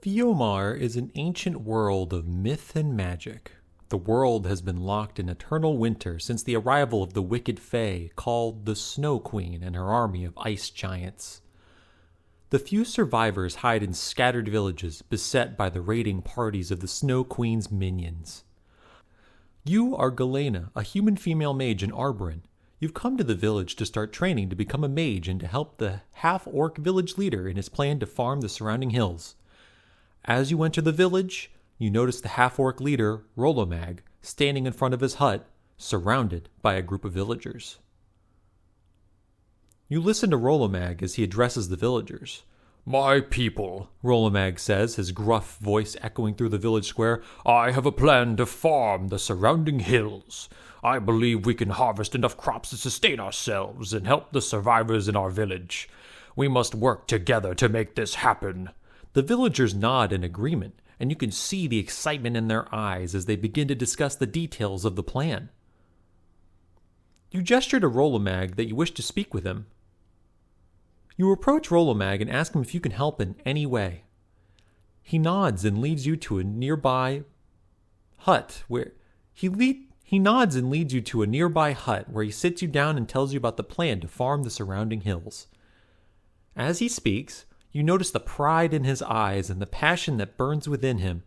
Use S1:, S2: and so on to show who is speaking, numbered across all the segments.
S1: Fiomar is an ancient world of myth and magic. The world has been locked in eternal winter since the arrival of the wicked Fae called the Snow Queen and her army of ice giants. The few survivors hide in scattered villages beset by the raiding parties of the Snow Queen's minions. You are Galena, a human female mage in Arborin. You've come to the village to start training to become a mage and to help the half-orc village leader in his plan to farm the surrounding hills. As you enter the village, you notice the half-orc leader, Mag, standing in front of his hut, surrounded by a group of villagers. You listen to Mag as he addresses the villagers.
S2: "My people,"
S1: Mag says, his gruff voice echoing through the village square,
S2: "I have a plan to farm the surrounding hills. I believe we can harvest enough crops to sustain ourselves and help the survivors in our village. We must work together to make this happen."
S1: The villagers nod in agreement, and you can see the excitement in their eyes as they begin to discuss the details of the plan. You gesture to Mag that you wish to speak with him. You approach Mag and ask him if you can help in any way. He nods and leads you to a nearby hut where he sits you down and tells you about the plan to farm the surrounding hills. As he speaks, you notice the pride in his eyes and the passion that burns within him.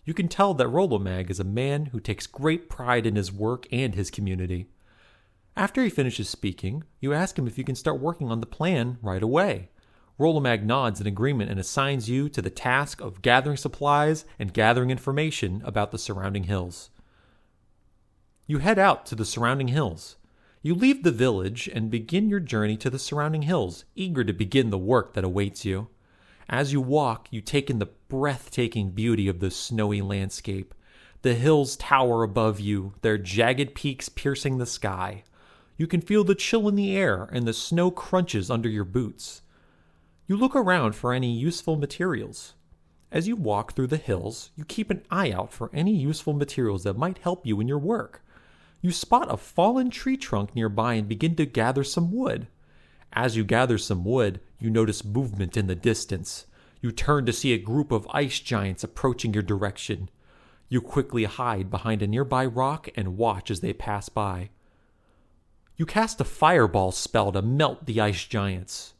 S1: You can tell that Mag is a man who takes great pride in his work and his community. After he finishes speaking, you ask him if you can start working on the plan right away. Mag nods in agreement and assigns you to the task of gathering supplies and gathering information about the surrounding hills. You head out to the surrounding hills. You leave the village and begin your journey to the surrounding hills, eager to begin the work that awaits you. As you walk, you take in the breathtaking beauty of the snowy landscape. The hills tower above you, their jagged peaks piercing the sky. You can feel the chill in the air and the snow crunches under your boots. You look around for any useful materials. As you walk through the hills, you keep an eye out for any useful materials that might help you in your work. You spot a fallen tree trunk nearby and begin to gather some wood. As you gather some wood, you notice movement in the distance. You turn to see a group of ice giants approaching your direction. You quickly hide behind a nearby rock and watch as they pass by. You cast a fireball spell to melt the ice giants.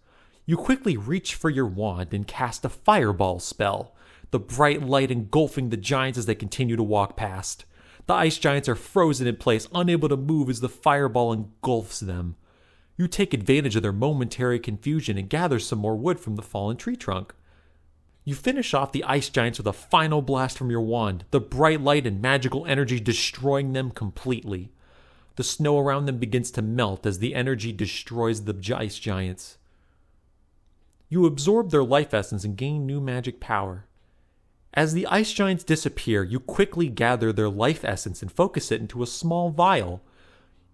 S1: You quickly reach for your wand and cast a fireball spell, the bright light engulfing the giants as they continue to walk past. The ice giants are frozen in place, unable to move as the fireball engulfs them. You take advantage of their momentary confusion and gather some more wood from the fallen tree trunk. You finish off the ice giants with a final blast from your wand, the bright light and magical energy destroying them completely. The snow around them begins to melt as the energy destroys the ice giants. You absorb their life essence and gain new magic power. As the ice giants disappear, you quickly gather their life essence and focus it into a small vial.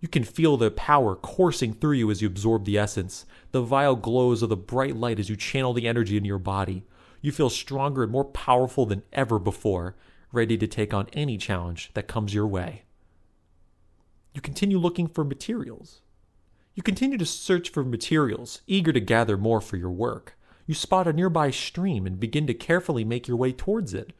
S1: You can feel the power coursing through you as you absorb the essence. The vial glows with a bright light as you channel the energy into your body. You feel stronger and more powerful than ever before, ready to take on any challenge that comes your way. You continue looking for materials. You continue to search for materials, eager to gather more for your work. You spot a nearby stream and begin to carefully make your way towards it.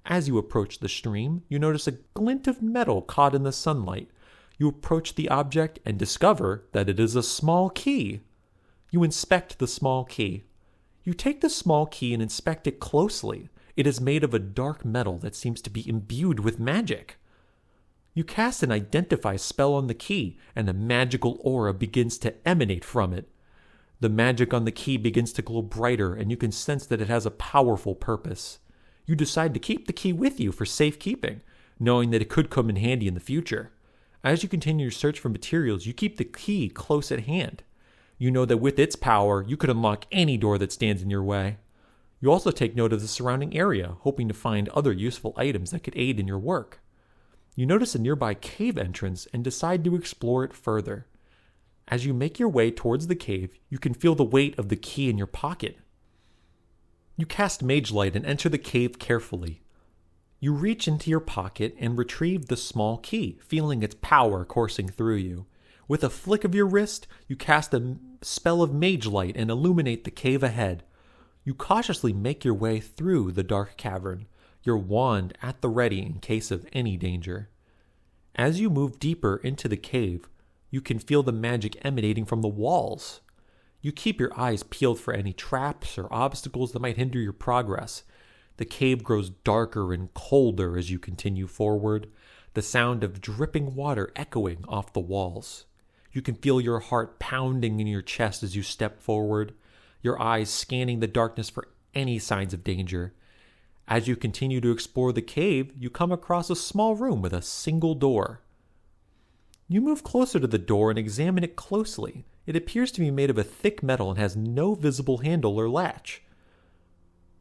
S1: As you approach the stream, you notice a glint of metal caught in the sunlight. You approach the object and discover that it is a small key. You inspect the small key. You take the small key and inspect it closely. It is made of a dark metal that seems to be imbued with magic. You cast an identify spell on the key, and a magical aura begins to emanate from it. The magic on the key begins to glow brighter, and you can sense that it has a powerful purpose. You decide to keep the key with you for safekeeping, knowing that it could come in handy in the future. As you continue your search for materials, you keep the key close at hand. You know that with its power, you could unlock any door that stands in your way. You also take note of the surrounding area, hoping to find other useful items that could aid in your work. You notice a nearby cave entrance and decide to explore it further. As you make your way towards the cave, you can feel the weight of the key in your pocket. You cast Mage Light and enter the cave carefully. You reach into your pocket and retrieve the small key, feeling its power coursing through you. With a flick of your wrist, you cast a spell of Mage Light and illuminate the cave ahead. You cautiously make your way through the dark cavern, your wand at the ready in case of any danger. As you move deeper into the cave, you can feel the magic emanating from the walls. You keep your eyes peeled for any traps or obstacles that might hinder your progress. The cave grows darker and colder as you continue forward, the sound of dripping water echoing off the walls. You can feel your heart pounding in your chest as you step forward, your eyes scanning the darkness for any signs of danger. As you continue to explore the cave, you come across a small room with a single door. You move closer to the door and examine it closely. It appears to be made of a thick metal and has no visible handle or latch.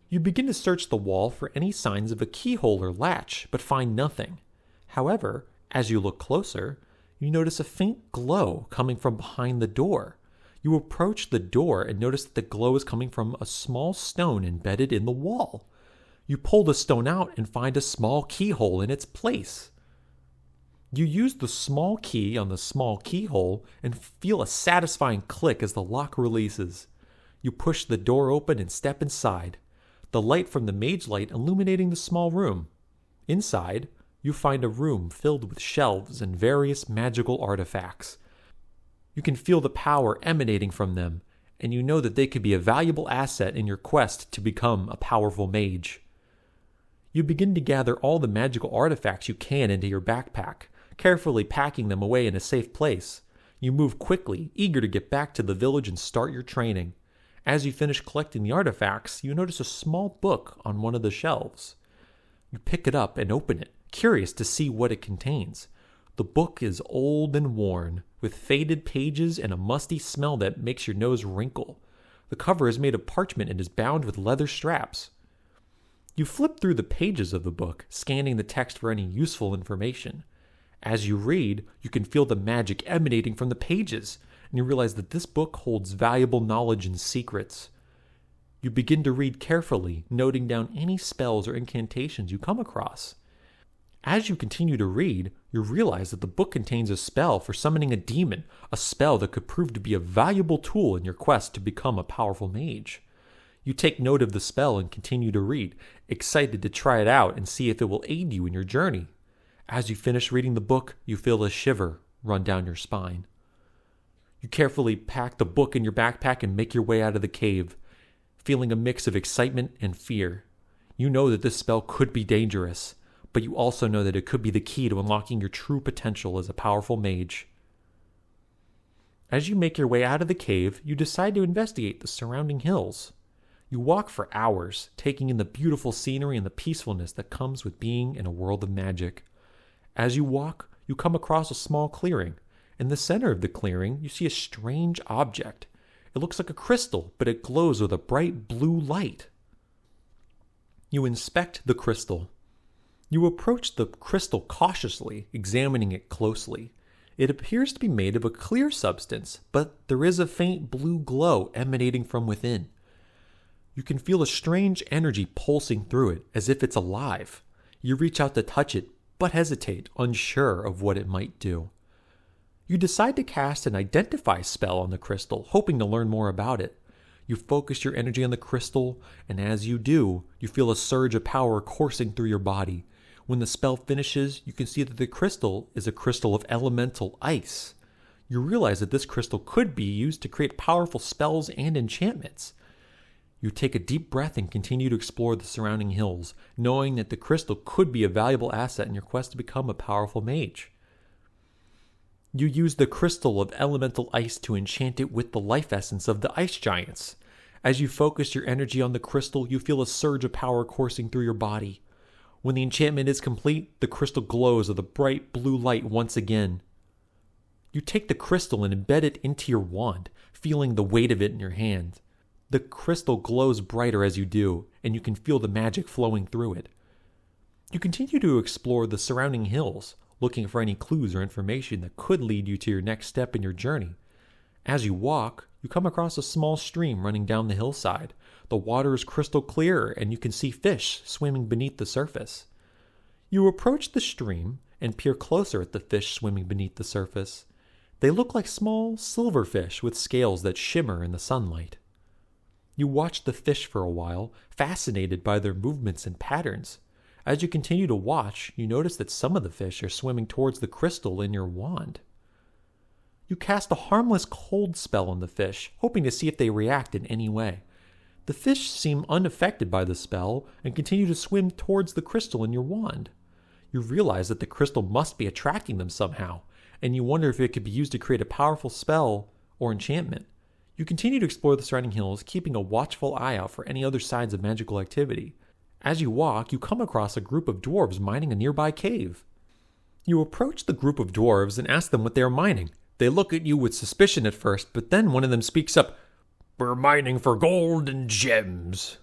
S1: You begin to search the wall for any signs of a keyhole or latch, but find nothing. However, as you look closer, you notice a faint glow coming from behind the door. You approach the door and notice that the glow is coming from a small stone embedded in the wall. You pull the stone out and find a small keyhole in its place. You use the small key on the small keyhole and feel a satisfying click as the lock releases. You push the door open and step inside, the light from the mage light illuminating the small room. Inside, you find a room filled with shelves and various magical artifacts. You can feel the power emanating from them, and you know that they could be a valuable asset in your quest to become a powerful mage. You begin to gather all the magical artifacts you can into your backpack, carefully packing them away in a safe place. You move quickly, eager to get back to the village and start your training. As you finish collecting the artifacts, you notice a small book on one of the shelves. You pick it up and open it, curious to see what it contains. The book is old and worn, with faded pages and a musty smell that makes your nose wrinkle. The cover is made of parchment and is bound with leather straps. You flip through the pages of the book, scanning the text for any useful information. As you read, you can feel the magic emanating from the pages, and you realize that this book holds valuable knowledge and secrets. You begin to read carefully, noting down any spells or incantations you come across. As you continue to read, you realize that the book contains a spell for summoning a demon, a spell that could prove to be a valuable tool in your quest to become a powerful mage. You take note of the spell and continue to read, excited to try it out and see if it will aid you in your journey. As you finish reading the book, you feel a shiver run down your spine. You carefully pack the book in your backpack and make your way out of the cave, feeling a mix of excitement and fear. You know that this spell could be dangerous, but you also know that it could be the key to unlocking your true potential as a powerful mage. As you make your way out of the cave, you decide to investigate the surrounding hills. You walk for hours, taking in the beautiful scenery and the peacefulness that comes with being in a world of magic. As you walk, you come across a small clearing. In the center of the clearing, you see a strange object. It looks like a crystal, but it glows with a bright blue light. You inspect the crystal. You approach the crystal cautiously, examining it closely. It appears to be made of a clear substance, but there is a faint blue glow emanating from within. You can feel a strange energy pulsing through it, as if it's alive. You reach out to touch it, but hesitate, unsure of what it might do. You decide to cast an identify spell on the crystal, hoping to learn more about it. You focus your energy on the crystal, and as you do, you feel a surge of power coursing through your body. When the spell finishes, you can see that the crystal is a crystal of elemental ice. You realize that this crystal could be used to create powerful spells and enchantments. You take a deep breath and continue to explore the surrounding hills, knowing that the crystal could be a valuable asset in your quest to become a powerful mage. You use the crystal of elemental ice to enchant it with the life essence of the ice giants. As you focus your energy on the crystal, you feel a surge of power coursing through your body. When the enchantment is complete, the crystal glows with a bright blue light once again. You take the crystal and embed it into your wand, feeling the weight of it in your hand. The crystal glows brighter as you do, and you can feel the magic flowing through it. You continue to explore the surrounding hills, looking for any clues or information that could lead you to your next step in your journey. As you walk, you come across a small stream running down the hillside. The water is crystal clear, and you can see fish swimming beneath the surface. You approach the stream and peer closer at the fish swimming beneath the surface. They look like small silverfish with scales that shimmer in the sunlight. You watch the fish for a while, fascinated by their movements and patterns. As you continue to watch, you notice that some of the fish are swimming towards the crystal in your wand. You cast a harmless cold spell on the fish, hoping to see if they react in any way. The fish seem unaffected by the spell and continue to swim towards the crystal in your wand. You realize that the crystal must be attracting them somehow, and you wonder if it could be used to create a powerful spell or enchantment. You continue to explore the surrounding hills, keeping a watchful eye out for any other signs of magical activity. As you walk, you come across a group of dwarves mining a nearby cave. You approach the group of dwarves and ask them what they are mining. They look at you with suspicion at first, but then one of them speaks up.
S2: "We're mining for gold and gems."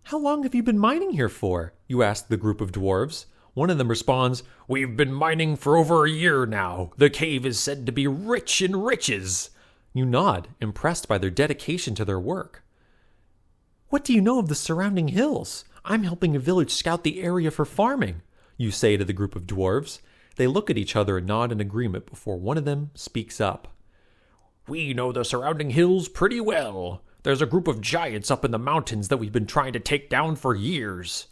S1: "How long have you been mining here for?" you ask the group of dwarves. One of them responds,
S2: "We've been mining for over a year now. The cave is said to be rich in riches."
S1: You nod, impressed by their dedication to their work. "What do you know of the surrounding hills? I'm helping a village scout the area for farming," you say to the group of dwarves. They look at each other and nod in agreement before one of them speaks up.
S2: "We know the surrounding hills pretty well. There's a group of giants up in the mountains that we've been trying to take down for years."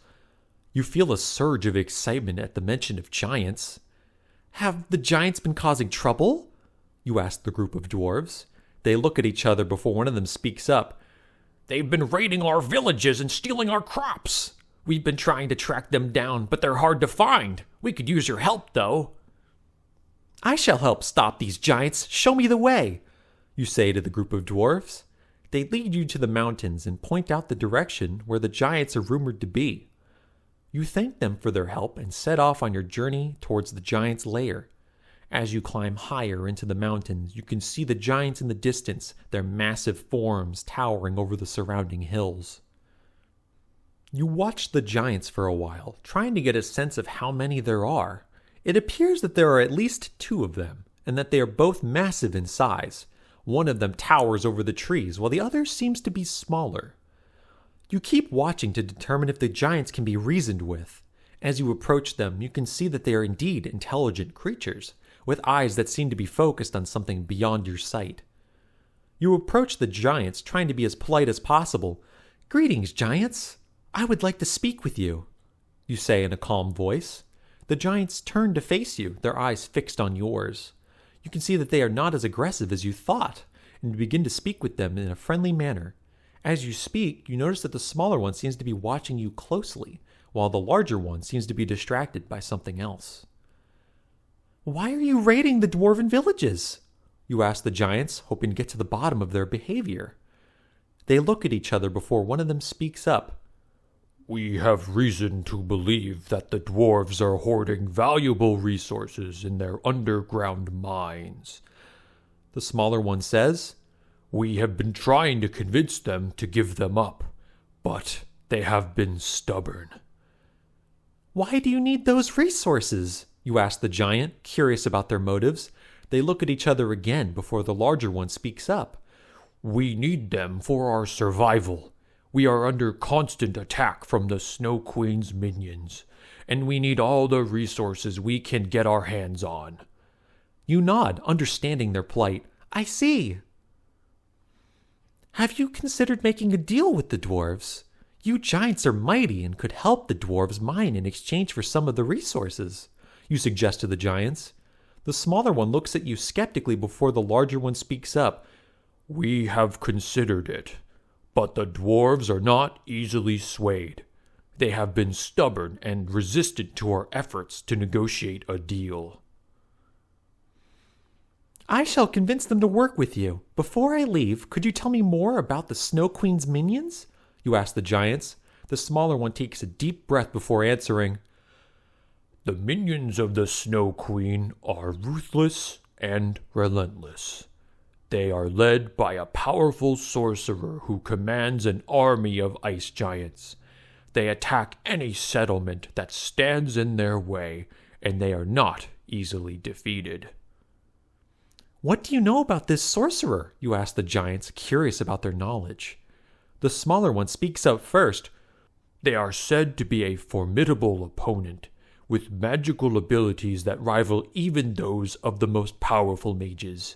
S1: You feel a surge of excitement at the mention of giants. "Have the giants been causing trouble?" you ask the group of dwarves. They look at each other before one of them speaks up.
S2: "They've been raiding our villages and stealing our crops. We've been trying to track them down, but they're hard to find. We could use your help, though."
S1: "I shall help stop these giants. Show me the way," you say to the group of dwarves. They lead you to the mountains and point out the direction where the giants are rumored to be. You thank them for their help and set off on your journey towards the giants' lair. As you climb higher into the mountains, you can see the giants in the distance, their massive forms towering over the surrounding hills. You watch the giants for a while, trying to get a sense of how many there are. It appears that there are at least 2 of them, and that they are both massive in size. One of them towers over the trees, while the other seems to be smaller. You keep watching to determine if the giants can be reasoned with. As you approach them, you can see that they are indeed intelligent creatures, with eyes that seem to be focused on something beyond your sight. You approach the giants, trying to be as polite as possible. "Greetings, giants. I would like to speak with you," you say in a calm voice. The giants turn to face you, their eyes fixed on yours. You can see that they are not as aggressive as you thought, and you begin to speak with them in a friendly manner. As you speak, you notice that the smaller one seems to be watching you closely, while the larger one seems to be distracted by something else. "Why are you raiding the dwarven villages?" you ask the giants, hoping to get to the bottom of their behavior. They look at each other before one of them speaks up.
S2: "We have reason to believe that the dwarves are hoarding valuable resources in their underground mines."
S1: The smaller one says,
S2: "We have been trying to convince them to give them up, but they have been stubborn."
S1: "Why do you need those resources?" you ask the giant, curious about their motives. They look at each other again before the larger one speaks up.
S2: "We need them for our survival. We are under constant attack from the Snow Queen's minions, and we need all the resources we can get our hands on."
S1: You nod, understanding their plight. "I see." "Have you considered making a deal with the dwarves? You giants are mighty and could help the dwarves mine in exchange for some of the resources," you suggest to the giants. The smaller one looks at you skeptically before the larger one speaks up.
S2: "We have considered it, but the dwarves are not easily swayed. They have been stubborn and resistant to our efforts to negotiate a deal."
S1: "I shall convince them to work with you. Before I leave, could you tell me more about the Snow Queen's minions?" you ask the giants. The smaller one takes a deep breath before answering.
S2: "The minions of the Snow Queen are ruthless and relentless. They are led by a powerful sorcerer who commands an army of ice giants. They attack any settlement that stands in their way, and they are not easily defeated."
S1: "What do you know about this sorcerer?" you ask the giants, curious about their knowledge. The smaller one speaks up first.
S2: "They are said to be a formidable opponent, with magical abilities that rival even those of the most powerful mages.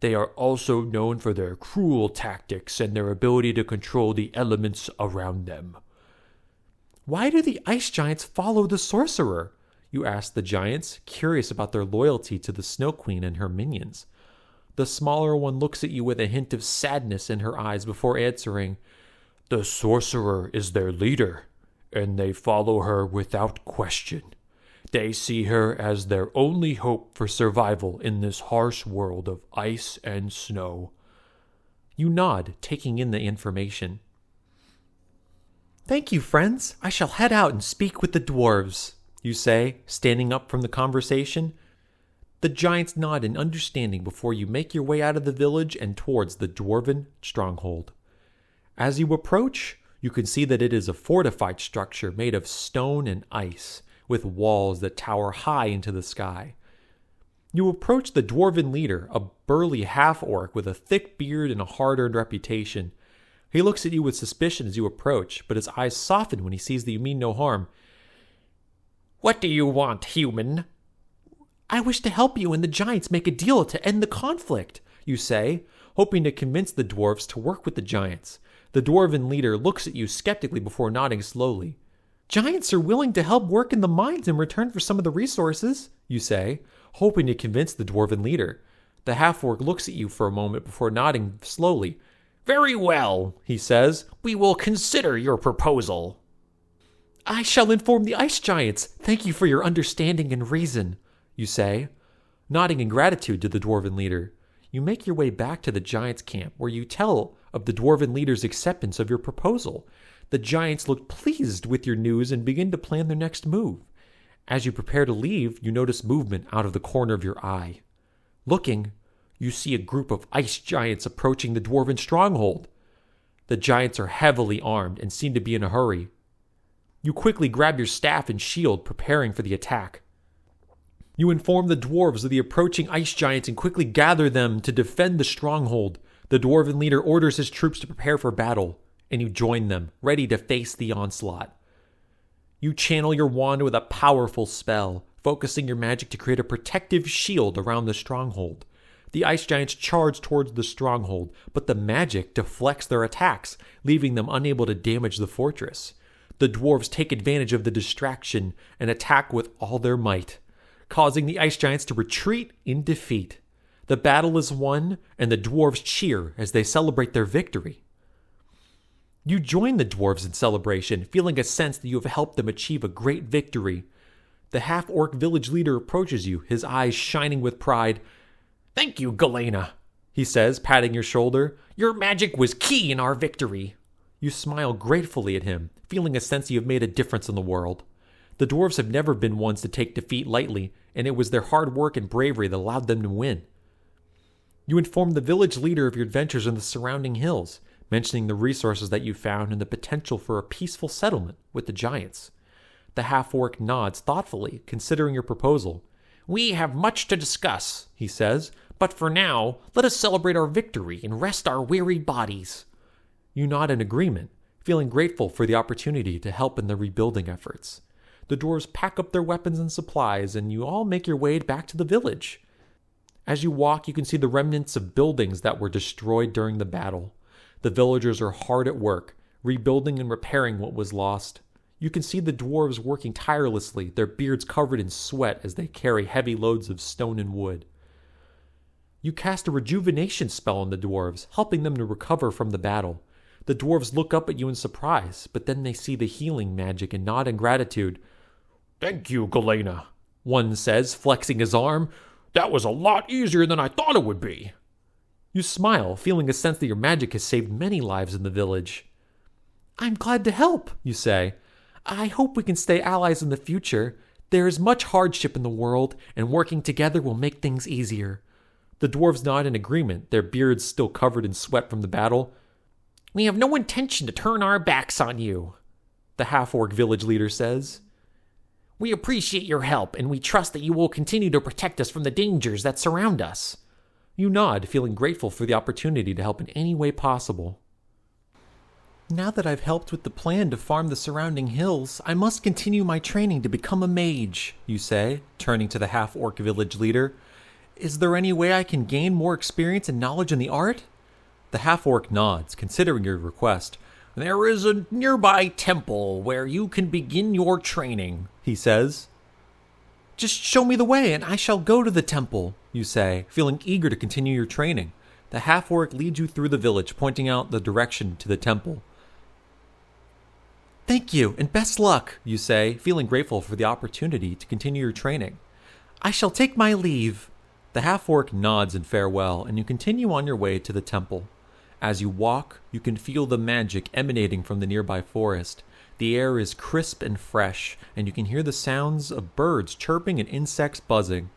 S2: They are also known for their cruel tactics and their ability to control the elements around them."
S1: "Why do the ice giants follow the sorcerer?" you ask the giants, curious about their loyalty to the Snow Queen and her minions. The smaller one looks at you with a hint of sadness in her eyes before answering,
S2: "The sorcerer is their leader, and they follow her without question. They see her as their only hope for survival in this harsh world of ice and snow."
S1: You nod, taking in the information. "Thank you, friends. I shall head out and speak with the dwarves," you say, standing up from the conversation. The giants nod in understanding before you make your way out of the village and towards the dwarven stronghold. As you approach, you can see that it is a fortified structure made of stone and ice, with walls that tower high into the sky. You approach the dwarven leader, a burly half-orc with a thick beard and a hard-earned reputation. He looks at you with suspicion as you approach, but his eyes soften when he sees that you mean no harm.
S2: "What do you want, human?"
S1: "I wish to help you and the giants make a deal to end the conflict," you say, hoping to convince the dwarves to work with the giants. The dwarven leader looks at you skeptically before nodding slowly. "Giants are willing to help work in the mines in return for some of the resources," you say, hoping to convince the dwarven leader. The half-orc looks at you for a moment before nodding slowly.
S2: "Very well," he says. "We will consider your proposal."
S1: "I shall inform the ice giants. Thank you for your understanding and reason," you say, nodding in gratitude to the dwarven leader. You make your way back to the giants' camp, where you tell of the dwarven leader's acceptance of your proposal. The giants look pleased with your news and begin to plan their next move. As you prepare to leave, you notice movement out of the corner of your eye. Looking, you see a group of ice giants approaching the dwarven stronghold. The giants are heavily armed and seem to be in a hurry. You quickly grab your staff and shield, preparing for the attack. You inform the dwarves of the approaching ice giants and quickly gather them to defend the stronghold. The dwarven leader orders his troops to prepare for battle, and you join them, ready to face the onslaught. You channel your wand with a powerful spell, focusing your magic to create a protective shield around the stronghold. The ice giants charge towards the stronghold, but the magic deflects their attacks, leaving them unable to damage the fortress. The dwarves take advantage of the distraction and attack with all their might, causing the ice giants to retreat in defeat. The battle is won, and the dwarves cheer as they celebrate their victory. You join the dwarves in celebration, feeling a sense that you have helped them achieve a great victory. The half-orc village leader approaches you, his eyes shining with pride.
S2: "Thank you, Galena,"
S1: he says, patting your shoulder.
S2: "Your magic was key in our victory."
S1: You smile gratefully at him, feeling a sense you have made a difference in the world. The dwarves have never been ones to take defeat lightly, and it was their hard work and bravery that allowed them to win. You inform the village leader of your adventures in the surrounding hills, mentioning the resources that you found and the potential for a peaceful settlement with the giants. The half-orc nods thoughtfully, considering your proposal.
S2: "We have much to discuss," he says, "but for now, let us celebrate our victory and rest our wearied bodies."
S1: You nod in agreement, feeling grateful for the opportunity to help in the rebuilding efforts. The dwarves pack up their weapons and supplies, and you all make your way back to the village. As you walk, you can see the remnants of buildings that were destroyed during the battle. The villagers are hard at work, rebuilding and repairing what was lost. You can see the dwarves working tirelessly, their beards covered in sweat as they carry heavy loads of stone and wood. You cast a rejuvenation spell on the dwarves, helping them to recover from the battle. The dwarves look up at you in surprise, but then they see the healing magic and nod in gratitude.
S2: "Thank you, Galena," one says, flexing his arm. "That was a lot easier than I thought it would be."
S1: You smile, feeling a sense that your magic has saved many lives in the village. "I'm glad to help," you say. "I hope we can stay allies in the future. There is much hardship in the world, and working together will make things easier." The dwarves nod in agreement, their beards still covered in sweat from the battle.
S2: "We have no intention to turn our backs on you,"
S1: the half-orc village leader says.
S2: "We appreciate your help, and we trust that you will continue to protect us from the dangers that surround us."
S1: You nod, feeling grateful for the opportunity to help in any way possible. "Now that I've helped with the plan to farm the surrounding hills, I must continue my training to become a mage," you say, turning to the half-orc village leader. Is there any way I can gain more experience and knowledge in the art? The half-orc nods, considering your request.
S2: There is a nearby temple where you can begin your training,
S1: he says. Just show me the way and I shall go to the temple, you say, feeling eager to continue your training. The half-orc leads you through the village, pointing out the direction to the temple. Thank you, and best luck, you say, feeling grateful for the opportunity to continue your training. I shall take my leave. The half-orc nods in farewell, and you continue on your way to the temple. As you walk, you can feel the magic emanating from the nearby forest. The air is crisp and fresh, and you can hear the sounds of birds chirping and insects buzzing.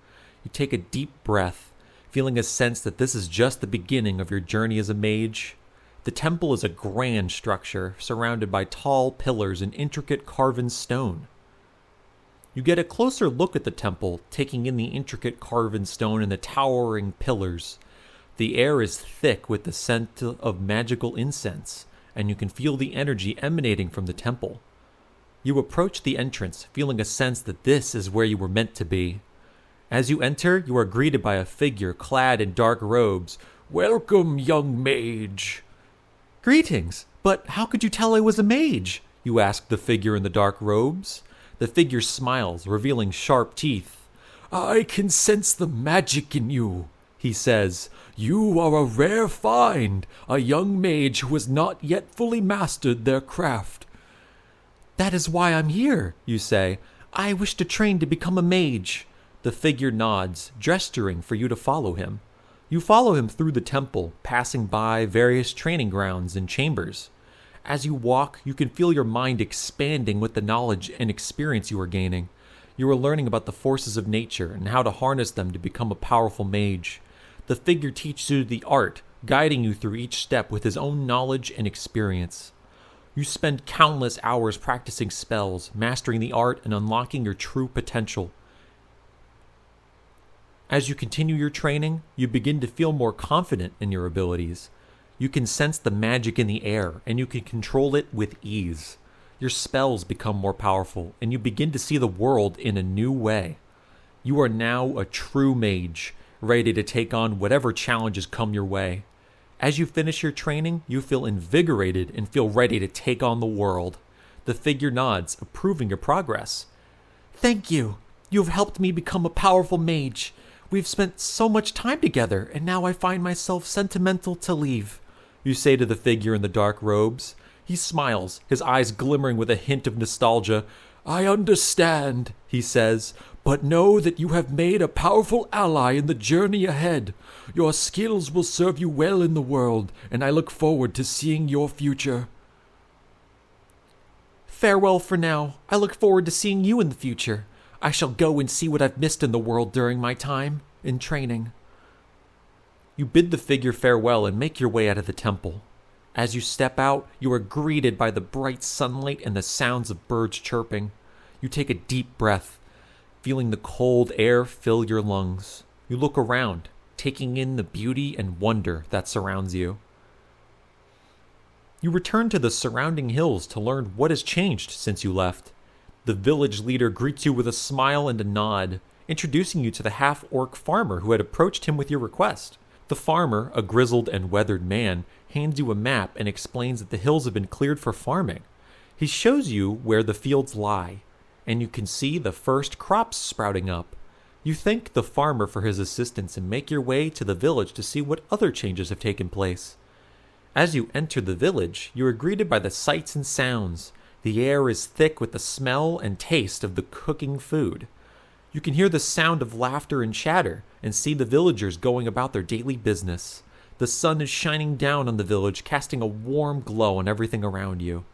S1: You take a deep breath, feeling a sense that this is just the beginning of your journey as a mage. The temple is a grand structure, surrounded by tall pillars and intricate carven stone. You get a closer look at the temple, taking in the intricate carven stone and the towering pillars. The air is thick with the scent of magical incense, and you can feel the energy emanating from the temple. You approach the entrance, feeling a sense that this is where you were meant to be. As you enter, you are greeted by a figure clad in dark robes.
S2: Welcome, young mage.
S1: Greetings, but how could you tell I was a mage? You ask the figure in the dark robes. The figure smiles, revealing sharp teeth.
S2: I can sense the magic in you, he says. You are a rare find, a young mage who has not yet fully mastered their craft.
S1: That is why I'm here, you say. I wish to train to become a mage. The figure nods, gesturing for you to follow him. You follow him through the temple, passing by various training grounds and chambers. As you walk, you can feel your mind expanding with the knowledge and experience you are gaining. You are learning about the forces of nature and how to harness them to become a powerful mage. The figure teaches you the art, guiding you through each step with his own knowledge and experience. You spend countless hours practicing spells, mastering the art, and unlocking your true potential. As you continue your training, you begin to feel more confident in your abilities. You can sense the magic in the air, and you can control it with ease. Your spells become more powerful, and you begin to see the world in a new way. You are now a true mage, ready to take on whatever challenges come your way. As you finish your training, you feel invigorated and feel ready to take on the world. The figure nods, approving your progress. Thank you. You have helped me become a powerful mage. We've spent so much time together, and now I find myself sentimental to leave, you say to the figure in the dark robes. He smiles, his eyes glimmering with a hint of nostalgia.
S2: I understand, he says, but know that you have made a powerful ally in the journey ahead. Your skills will serve you well in the world, and I look forward to seeing your future.
S1: Farewell for now. I look forward to seeing you in the future. I shall go and see what I've missed in the world during my time in training. You bid the figure farewell and make your way out of the temple. As you step out, you are greeted by the bright sunlight and the sounds of birds chirping. You take a deep breath, feeling the cold air fill your lungs. You look around, taking in the beauty and wonder that surrounds you. You return to the surrounding hills to learn what has changed since you left. The village leader greets you with a smile and a nod, introducing you to the half-orc farmer who had approached him with your request. The farmer, a grizzled and weathered man, hands you a map and explains that the hills have been cleared for farming. He shows you where the fields lie, and you can see the first crops sprouting up. You thank the farmer for his assistance and make your way to the village to see what other changes have taken place. As you enter the village, you are greeted by the sights and sounds. The air is thick with the smell and taste of the cooking food. You can hear the sound of laughter and chatter and see the villagers going about their daily business. The sun is shining down on the village, casting a warm glow on everything around you.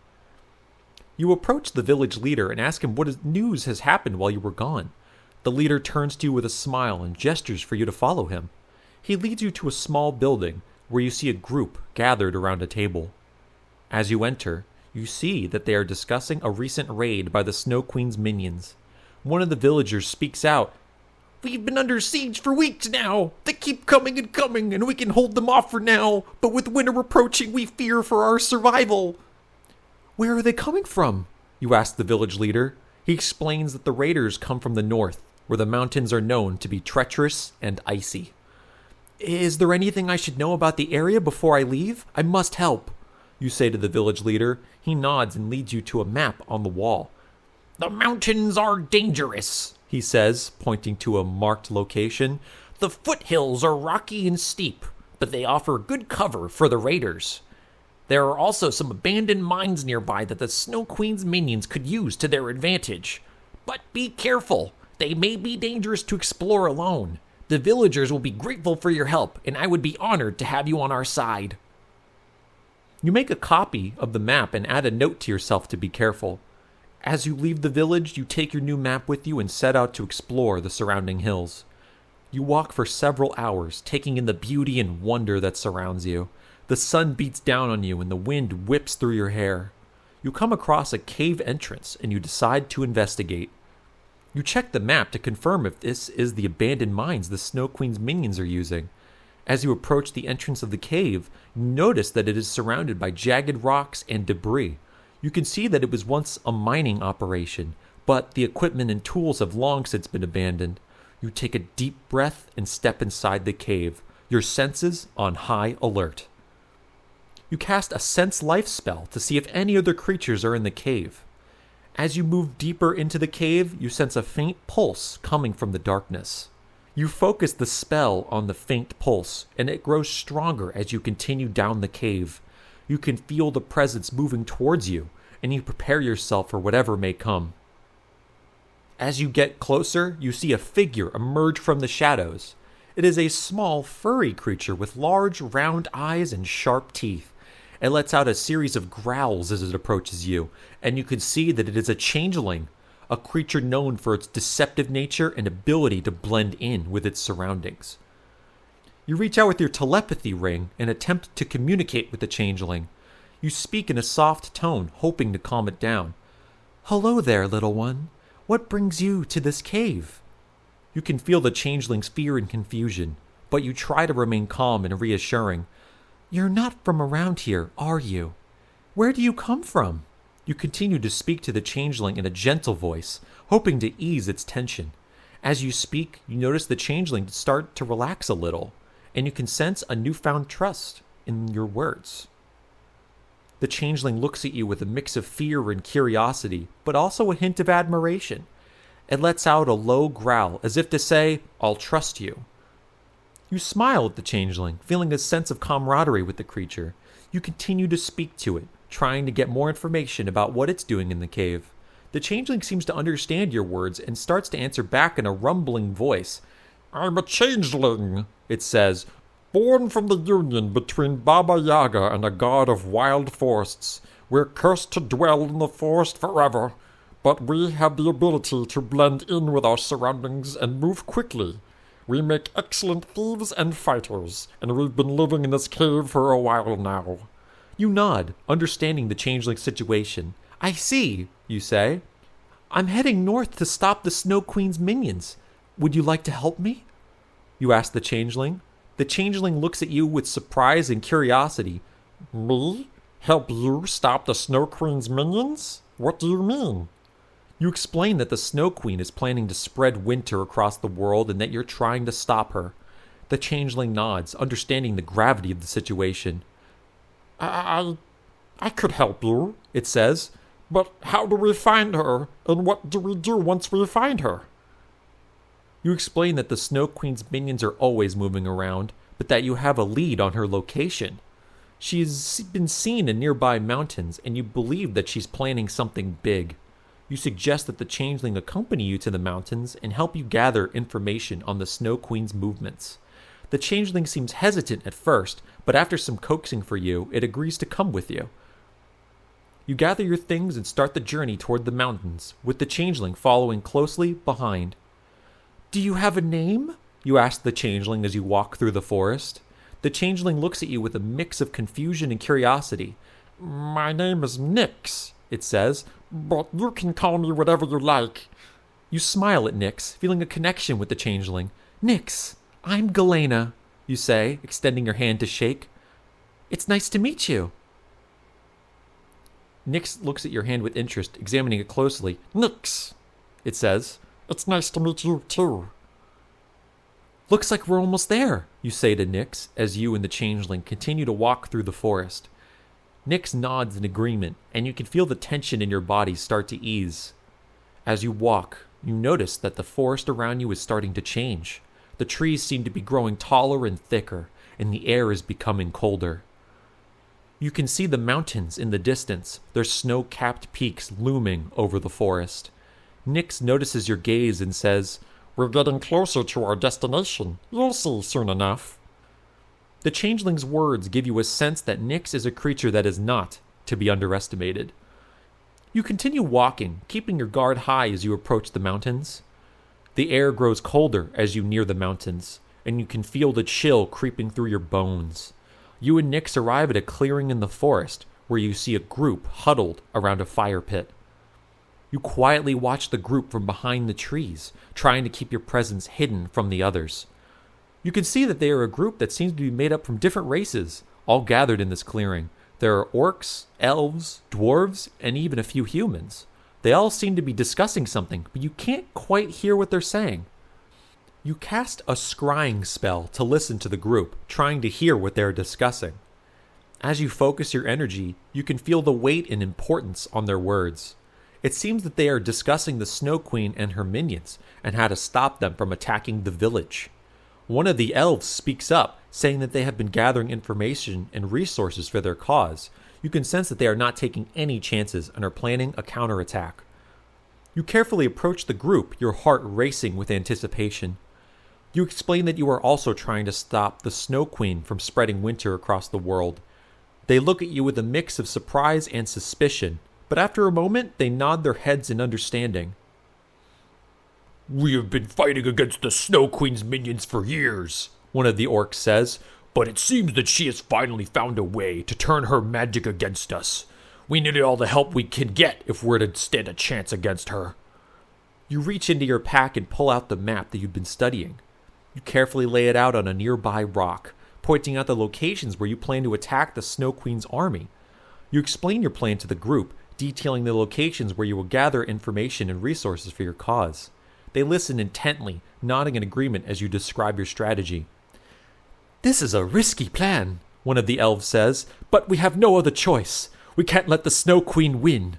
S1: You approach the village leader and ask him what news has happened while you were gone. The leader turns to you with a smile and gestures for you to follow him. He leads you to a small building where you see a group gathered around a table. As you enter, you see that they are discussing a recent raid by the Snow Queen's minions. One of the villagers speaks out.
S3: We've been under siege for weeks now. They keep coming, and we can hold them off for now. But with winter approaching, we fear for our survival.
S1: Where are they coming from? You ask the village leader. He explains that the raiders come from the north, where the mountains are known to be treacherous and icy. Is there anything I should know about the area before I leave? I must help, you say to the village leader. He nods and leads you to a map on the wall.
S3: The mountains are dangerous,
S1: he says, pointing to a marked location.
S3: The foothills are rocky and steep, but they offer good cover for the raiders. There are also some abandoned mines nearby that the Snow Queen's minions could use to their advantage. But be careful, they may be dangerous to explore alone. The villagers will be grateful for your help, and I would be honored to have you on our side.
S1: You make a copy of the map and add a note to yourself to be careful. As you leave the village, you take your new map with you and set out to explore the surrounding hills. You walk for several hours, taking in the beauty and wonder that surrounds you. The sun beats down on you and the wind whips through your hair. You come across a cave entrance and you decide to investigate. You check the map to confirm if this is the abandoned mines the Snow Queen's minions are using. As you approach the entrance of the cave, you notice that it is surrounded by jagged rocks and debris. You can see that it was once a mining operation, but the equipment and tools have long since been abandoned. You take a deep breath and step inside the cave, your senses on high alert. You cast a Sense Life spell to see if any other creatures are in the cave. As you move deeper into the cave, you sense a faint pulse coming from the darkness. You focus the spell on the faint pulse, and it grows stronger as you continue down the cave. You can feel the presence moving towards you, and you prepare yourself for whatever may come. As you get closer, you see a figure emerge from the shadows. It is a small, furry creature with large, round eyes and sharp teeth. It lets out a series of growls as it approaches you, and you can see that it is a changeling, a creature known for its deceptive nature and ability to blend in with its surroundings. You reach out with your telepathy ring and attempt to communicate with the changeling. You speak in a soft tone, hoping to calm it down. "Hello there, little one. What brings you to this cave?" You can feel the changeling's fear and confusion, but you try to remain calm and reassuring. "You're not from around here, are you? Where do you come from?" You continue to speak to the changeling in a gentle voice, hoping to ease its tension. As you speak, you notice the changeling start to relax a little, and you can sense a newfound trust in your words. The changeling looks at you with a mix of fear and curiosity, but also a hint of admiration. It lets out a low growl, as if to say, "I'll trust you." You smile at the changeling, feeling a sense of camaraderie with the creature. You continue to speak to it, trying to get more information about what it's doing in the cave. The changeling seems to understand your words and starts to answer back in a rumbling voice.
S2: "I'm a changeling," it says, "born from the union between Baba Yaga and a god of wild forests. We're cursed to dwell in the forest forever, but we have the ability to blend in with our surroundings and move quickly. We make excellent thieves and fighters, and we've been living in this cave for a while now."
S1: You nod, understanding the changeling's situation. "I see," you say. "I'm heading north to stop the Snow Queen's minions. Would you like to help me?" You ask the changeling. The changeling looks at you with surprise and curiosity.
S2: "Me? Help you stop the Snow Queen's minions? What do you mean?"
S1: You explain that the Snow Queen is planning to spread winter across the world and that you're trying to stop her. The changeling nods, understanding the gravity of the situation.
S2: I could help you," it says, "but how do we find her, and what do we do once we find her?"
S1: You explain that the Snow Queen's minions are always moving around, but that you have a lead on her location. She's been seen in nearby mountains, and you believe that she's planning something big. You suggest that the changeling accompany you to the mountains and help you gather information on the Snow Queen's movements. The changeling seems hesitant at first, but after some coaxing for you, it agrees to come with you. You gather your things and start the journey toward the mountains, with the changeling following closely behind. "Do you have a name?" you ask the changeling as you walk through the forest. The changeling looks at you with a mix of confusion and curiosity.
S2: "My name is Nyx," it says, "but you can call me whatever you like."
S1: You smile at Nyx, feeling a connection with the changeling. "Nyx, I'm Galena," you say, extending your hand to shake. "It's nice to meet you."
S2: Nyx looks at your hand with interest, examining it closely. "Nyx," it says, It's nice to meet you, too.
S1: Looks like we're almost there, you say to Nyx as you and the changeling continue to walk through the forest. Nyx nods in agreement, and you can feel the tension in your body start to ease. As you walk, you notice that the forest around you is starting to change. The trees seem to be growing taller and thicker, and the air is becoming colder. You can see the mountains in the distance, their snow-capped peaks looming over the forest. Nyx notices your gaze and says,
S2: We're getting closer to our destination. You'll see soon enough.
S1: The changeling's words give you a sense that Nyx is a creature that is not to be underestimated. You continue walking, keeping your guard high as you approach the mountains. The air grows colder as you near the mountains, and you can feel the chill creeping through your bones. You and Nyx arrive at a clearing in the forest where you see a group huddled around a fire pit. You quietly watch the group from behind the trees, trying to keep your presence hidden from the others. You can see that they are a group that seems to be made up from different races, all gathered in this clearing. There are orcs, elves, dwarves, and even a few humans. They all seem to be discussing something, but you can't quite hear what they're saying. You cast a scrying spell to listen to the group, trying to hear what they're discussing. As you focus your energy, you can feel the weight and importance on their words. It seems that they are discussing the Snow Queen and her minions, and how to stop them from attacking the village. One of the elves speaks up, saying that they have been gathering information and resources for their cause. You can sense that they are not taking any chances and are planning a counterattack. You carefully approach the group, your heart racing with anticipation. You explain that you are also trying to stop the Snow Queen from spreading winter across the world. They look at you with a mix of surprise and suspicion, but after a moment, they nod their heads in understanding.
S2: We have been fighting against the Snow Queen's minions for years, one of the orcs says, but it seems that she has finally found a way to turn her magic against us. We need all the help we can get if we're to stand a chance against her.
S1: You reach into your pack and pull out the map that you've been studying. You carefully lay it out on a nearby rock, pointing out the locations where you plan to attack the Snow Queen's army. You explain your plan to the group, detailing the locations where you will gather information and resources for your cause. They listen intently, nodding in agreement as you describe your strategy. This is a risky plan, one of the elves says, but we have no other choice. We can't let the Snow Queen win.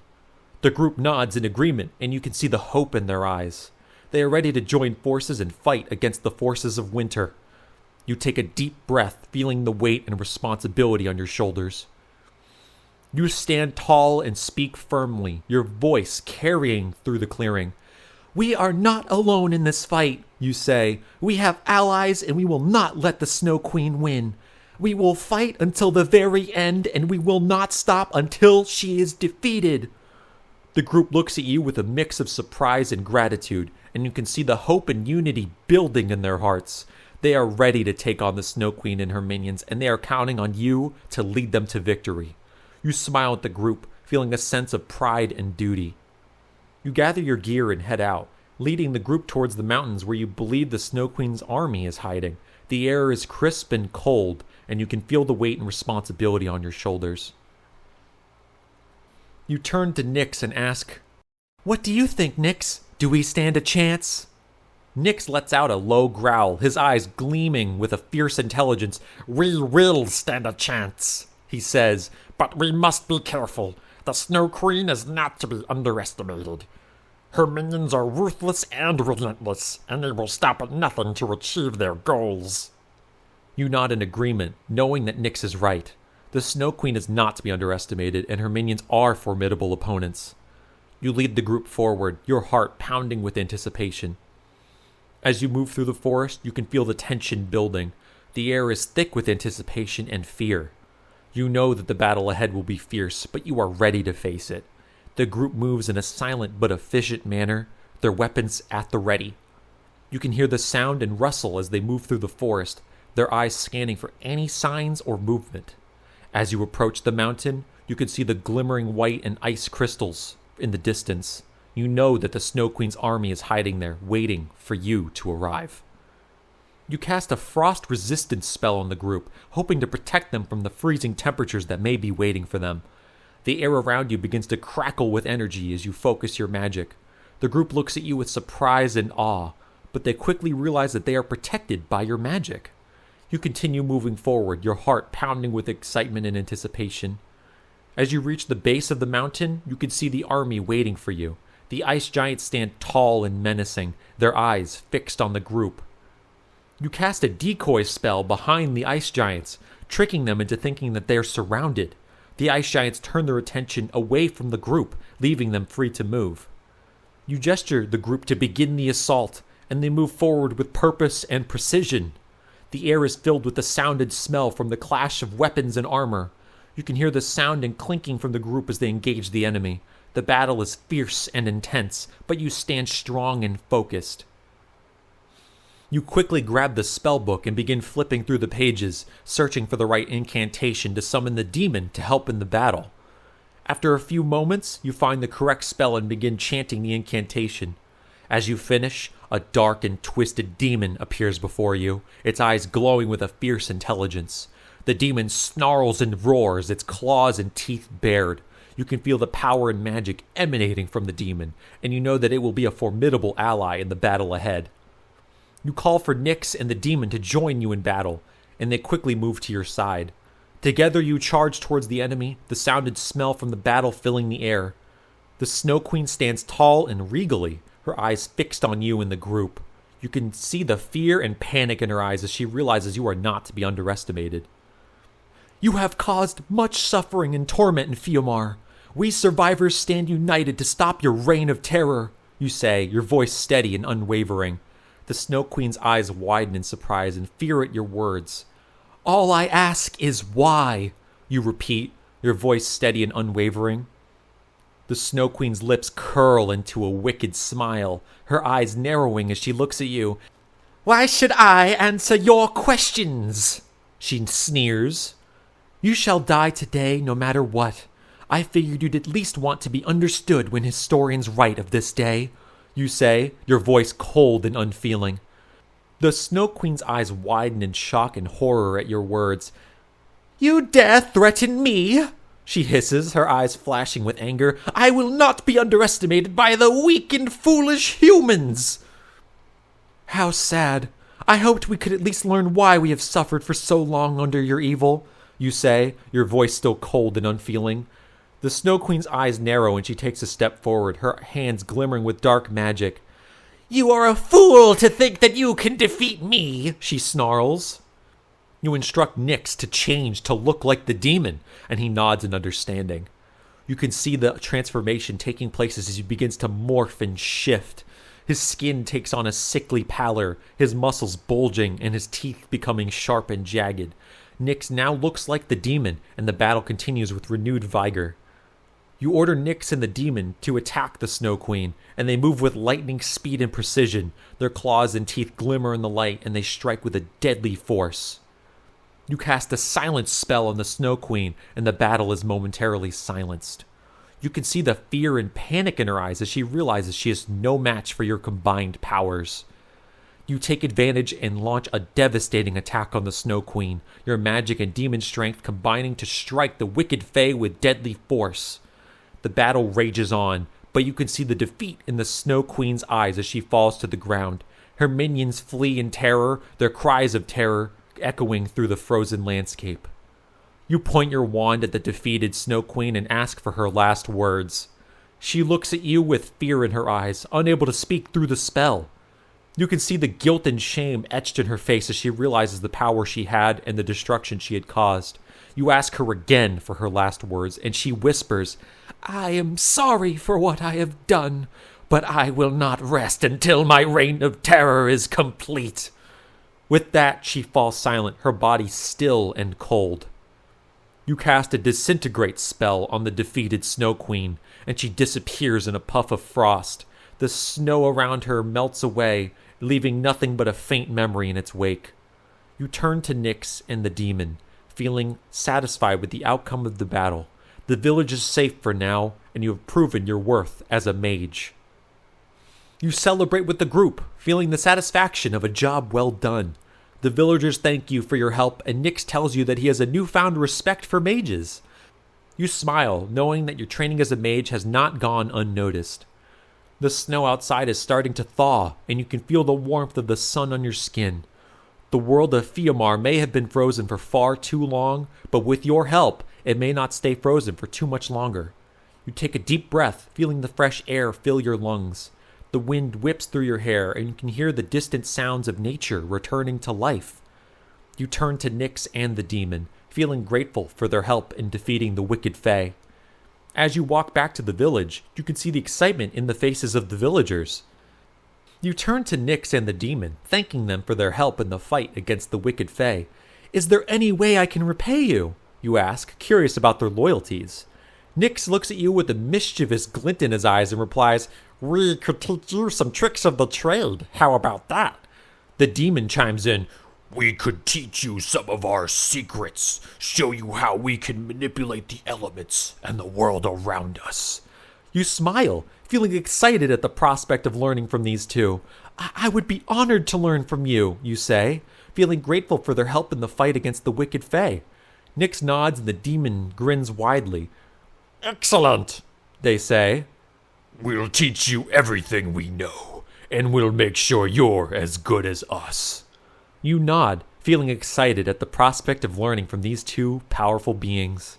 S1: The group nods in agreement, and you can see the hope in their eyes. They are ready to join forces and fight against the forces of winter. You take a deep breath, feeling the weight and responsibility on your shoulders. You stand tall and speak firmly, your voice carrying through the clearing. We are not alone in this fight, you say. We have allies, and we will not let the Snow Queen win. We will fight until the very end, and we will not stop until she is defeated. The group looks at you with a mix of surprise and gratitude, and you can see the hope and unity building in their hearts. They are ready to take on the Snow Queen and her minions, and they are counting on you to lead them to victory. You smile at the group, feeling a sense of pride and duty. You gather your gear and head out, leading the group towards the mountains where you believe the Snow Queen's army is hiding. The air is crisp and cold, and you can feel the weight and responsibility on your shoulders. You turn to Nyx and ask, What do you think, Nyx? Do we stand a chance? Nyx lets out a low growl, his eyes gleaming with a fierce intelligence.
S2: We will stand a chance, he says, but we must be careful. The Snow Queen is not to be underestimated. Her minions are ruthless and relentless, and they will stop at nothing to achieve their goals.
S1: You nod in agreement, knowing that Nyx is right. The Snow Queen is not to be underestimated, and her minions are formidable opponents. You lead the group forward, your heart pounding with anticipation. As you move through the forest, you can feel the tension building. The air is thick with anticipation and fear. You know that the battle ahead will be fierce, but you are ready to face it. The group moves in a silent but efficient manner, their weapons at the ready. You can hear the sound and rustle as they move through the forest, their eyes scanning for any signs or movement. As you approach the mountain, you can see the glimmering white and ice crystals in the distance. You know that the Snow Queen's army is hiding there, waiting for you to arrive. You cast a frost resistance spell on the group, hoping to protect them from the freezing temperatures that may be waiting for them. The air around you begins to crackle with energy as you focus your magic. The group looks at you with surprise and awe, but they quickly realize that they are protected by your magic. You continue moving forward, your heart pounding with excitement and anticipation. As you reach the base of the mountain, you can see the army waiting for you. The ice giants stand tall and menacing, their eyes fixed on the group. You cast a decoy spell behind the ice giants, tricking them into thinking that they are surrounded. The ice giants turn their attention away from the group, leaving them free to move. You gesture the group to begin the assault, and they move forward with purpose and precision. The air is filled with the sound and smell from the clash of weapons and armor. You can hear the sound and clinking from the group as they engage the enemy. The battle is fierce and intense, but you stand strong and focused. You quickly grab the spellbook and begin flipping through the pages, searching for the right incantation to summon the demon to help in the battle. After a few moments, you find the correct spell and begin chanting the incantation. As you finish, a dark and twisted demon appears before you, its eyes glowing with a fierce intelligence. The demon snarls and roars, its claws and teeth bared. You can feel the power and magic emanating from the demon, and you know that it will be a formidable ally in the battle ahead. You call for Nyx and the demon to join you in battle, and they quickly move to your side. Together you charge towards the enemy, the sound and smell from the battle filling the air. The Snow Queen stands tall and regally, her eyes fixed on you and the group. You can see the fear and panic in her eyes as she realizes you are not to be underestimated. "You have caused much suffering and torment in Fiomar. We survivors stand united to stop your reign of terror," you say, your voice steady and unwavering. The Snow Queen's eyes widen in surprise and fear at your words. "All I ask is why," you repeat, your voice steady and unwavering. The Snow Queen's lips curl into a wicked smile, her eyes narrowing as she looks at you. "Why should I answer your questions?" she sneers. "You shall die today no matter what. I figured you'd at least want to be understood when historians write of this day," you say, your voice cold and unfeeling. The Snow Queen's eyes widen in shock and horror at your words. "You dare threaten me?" she hisses, her eyes flashing with anger. "I will not be underestimated by the weak and foolish humans." "How sad. I hoped we could at least learn why we have suffered for so long under your evil," you say, your voice still cold and unfeeling. The Snow Queen's eyes narrow and she takes a step forward, her hands glimmering with dark magic. "You are a fool to think that you can defeat me," she snarls. You instruct Nyx to change to look like the demon, and he nods in understanding. You can see the transformation taking place as he begins to morph and shift. His skin takes on a sickly pallor, his muscles bulging, and his teeth becoming sharp and jagged. Nyx now looks like the demon, and the battle continues with renewed vigor. You order Nyx and the demon to attack the Snow Queen, and they move with lightning speed and precision. Their claws and teeth glimmer in the light, and they strike with a deadly force. You cast a silence spell on the Snow Queen, and the battle is momentarily silenced. You can see the fear and panic in her eyes as she realizes she is no match for your combined powers. You take advantage and launch a devastating attack on the Snow Queen, your magic and demon strength combining to strike the wicked Fae with deadly force. The battle rages on, but you can see the defeat in the Snow Queen's eyes as she falls to the ground. Her minions flee in terror, their cries of terror echoing through the frozen landscape. You point your wand at the defeated Snow Queen and ask for her last words. She looks at you with fear in her eyes, unable to speak through the spell. You can see the guilt and shame etched in her face as she realizes the power she had and the destruction she had caused. You ask her again for her last words, and she whispers, "I am sorry for what I have done, but I will not rest until my reign of terror is complete." With that, she falls silent, her body still and cold. You cast a disintegrate spell on the defeated Snow Queen, and she disappears in a puff of frost. The snow around her melts away, leaving nothing but a faint memory in its wake. You turn to Nyx and the demon, feeling satisfied with the outcome of the battle. The village is safe for now, and you have proven your worth as a mage. You celebrate with the group, feeling the satisfaction of a job well done. The villagers thank you for your help, and Nyx tells you that he has a newfound respect for mages. You smile, knowing that your training as a mage has not gone unnoticed. The snow outside is starting to thaw, and you can feel the warmth of the sun on your skin. The world of Fiomar may have been frozen for far too long, but with your help, it may not stay frozen for too much longer. You take a deep breath, feeling the fresh air fill your lungs. The wind whips through your hair, and you can hear the distant sounds of nature returning to life. You turn to Nyx and the demon, feeling grateful for their help in defeating the wicked Fae. As you walk back to the village, you can see the excitement in the faces of the villagers. You turn to Nyx and the demon, thanking them for their help in the fight against the wicked Fae. "Is there any way I can repay you?" you ask, curious about their loyalties. Nyx looks at you with a mischievous glint in his eyes and replies, "We could teach you some tricks of the trade. How about that?" The demon chimes in,
S2: "We could teach you some of our secrets, show you how we can manipulate the elements and the world around us."
S1: You smile, feeling excited at the prospect of learning from these two. I would be honored to learn from you," you say, feeling grateful for their help in the fight against the wicked Fae. Nyx nods and the demon grins widely.
S2: "Excellent,"
S1: they say.
S2: "We'll teach you everything we know, and we'll make sure you're as good as us."
S1: You nod, feeling excited at the prospect of learning from these two powerful beings.